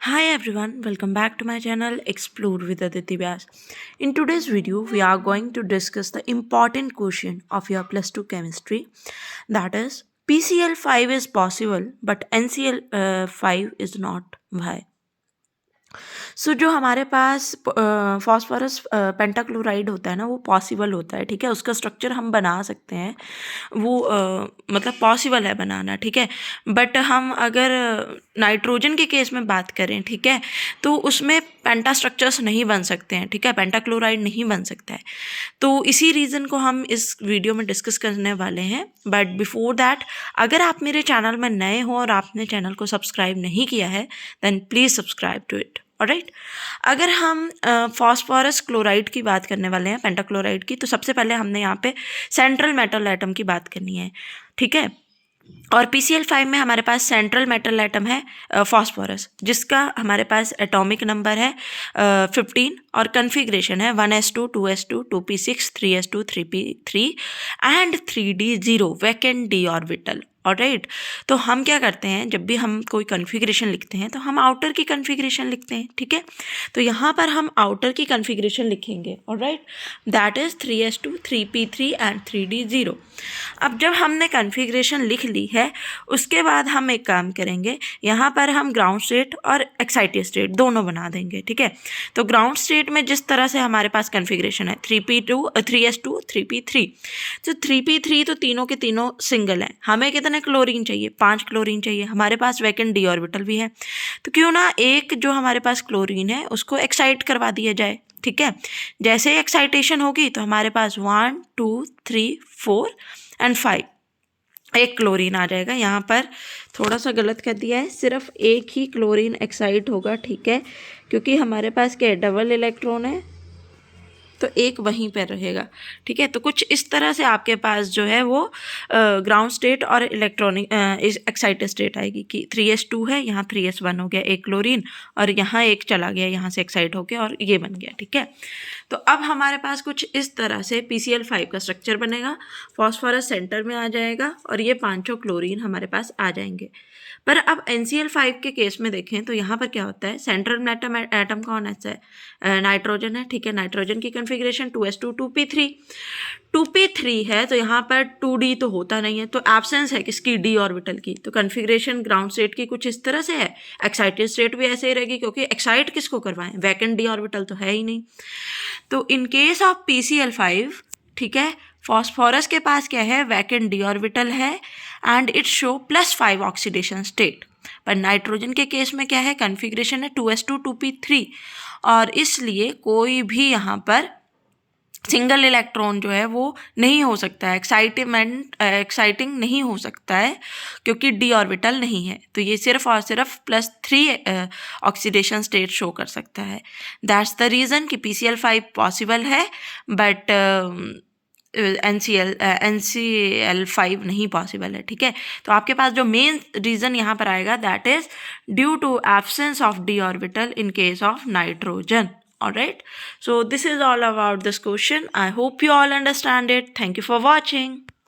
Hi everyone, welcome back to my channel Explore with Aditi Vyas. In today's video, we are going to discuss the important question of your plus 2 chemistry, that is PCl5 is possible but NCl5 is not. Why? सो जो हमारे पास phosphorus pentachloride होता है ना, वो possible होता है, ठीक है। उसका स्ट्रक्चर हम बना सकते हैं, वो मतलब पॉसिबल है बनाना, ठीक है। बट हम अगर नाइट्रोजन के केस में बात करें, ठीक है, तो उसमें पेंटा स्ट्रक्चर्स नहीं बन सकते हैं, ठीक है, पेंटाक्लोराइड नहीं बन सकता है। तो इसी रीज़न को हम इस वीडियो में डिस्कस करने वाले हैं। बट बिफोर दैट, अगर आप मेरे चैनल में नए हो और आपने चैनल को सब्सक्राइब नहीं किया है, then please subscribe to it. Alright, अगर हम फॉस्फोरस क्लोराइड की बात करने वाले हैं, पेंटाक्लोराइड की, तो सबसे पहले हमने यहाँ पे सेंट्रल मेटल एटम की बात करनी है, ठीक है। और PCl5 में हमारे पास सेंट्रल मेटल एटम है फॉस्फोरस, जिसका हमारे पास एटॉमिक नंबर है 15 और कन्फिग्रेशन है 1s2 2s2 2p6 3s2 3p3 and 3d0 vacant D orbital. Alright, तो हम क्या करते हैं, जब भी हम कोई कन्फिग्रेशन लिखते हैं तो हम आउटर की कन्फिग्रेशन लिखते हैं, ठीक है। तो यहाँ पर हम आउटर की कन्फिग्रेशन लिखेंगे, alright, that is 3s2 3p3 and 3d0। अब जब हमने कन्फिग्रेशन लिख ली है, उसके बाद हम एक काम करेंगे, यहाँ पर हम ग्राउंड स्टेट और एक्साइटेड स्टेट दोनों बना देंगे, ठीक है। तो ग्राउंड स्टेट में जिस तरह से हमारे पास कन्फिग्रेशन है 3s2 3p3, तो 3p3 तो तीनों के तीनों सिंगल हैं। हमें कितने क्लोरीन चाहिए? 5 क्लोरीन चाहिए। हमारे पास वैकेंट डी ऑर्बिटल भी है, तो क्यों ना एक जो हमारे पास क्लोरीन है उसको एक्साइट करवा दिया जाए, ठीक है। जैसे ही एक्साइटेशन होगी तो हमारे पास 1 2 3 4 एंड 5 एक क्लोरीन आ जाएगा। यहाँ पर थोड़ा सा गलत कर दिया है, सिर्फ एक ही क्लोरीन एक्साइट होगा, ठीक है, क्योंकि हमारे पास क्या है, डबल इलेक्ट्रॉन है, तो एक वहीं पर रहेगा, ठीक है। तो कुछ इस तरह से आपके पास जो है वो ग्राउंड स्टेट और इलेक्ट्रॉनिक एक्साइटेड स्टेट आएगी कि 3s2 है, यहाँ 3s1 हो गया, एक क्लोरीन, और यहाँ एक चला गया, यहाँ से एक्साइट हो गया और ये बन गया, ठीक है। तो अब हमारे पास कुछ इस तरह से PCl5 का स्ट्रक्चर बनेगा, फॉस्फोरस सेंटर में आ जाएगा और ये पांचों क्लोरीन हमारे पास आ जाएंगे। पर अब NCl5 के केस में देखें तो यहाँ पर क्या होता है, सेंट्रल एटम कौन है, नाइट्रोजन है, ठीक है। नाइट्रोजन की कन्फिग्रेशन 2s2 2p3 है, तो यहाँ पर 2d तो होता नहीं है, तो एब्सेंस है किसकी, डी ऑर्बिटल की। तो कन्फिग्रेशन ग्राउंड स्टेट की कुछ इस तरह से है, एक्साइटेड स्टेट भी ऐसे ही रहेगी, क्योंकि एक्साइट किसको करवाएं, वैकेंट डी ऑर्बिटल तो है ही नहीं। तो इन केस ऑफ PCl5, ठीक है, फॉस्फोरस के पास क्या है, वैकेंट डी ऑर्बिटल है and it show +5 oxidation state. पर नाइट्रोजन के केस में क्या है, कन्फिग्रेशन है 2s2 2p3, और इसलिए कोई भी यहाँ पर सिंगल इलेक्ट्रॉन जो है वो नहीं हो सकता है, एक्साइटिंग नहीं हो सकता है, क्योंकि डी ऑर्बिटल नहीं है। तो ये सिर्फ और सिर्फ +3 ऑक्सीडेशन स्टेट शो कर सकता है। दैट्स द रीज़न कि PCl5 पॉसिबल है, बट NCl5 नहीं पॉसिबल है, ठीक है। तो आपके पास जो मेन रीज़न यहाँ पर आएगा, that is due to absence of d orbital in case of nitrogen. All right, so this is all about this question. I hope you all understand it. Thank you for watching.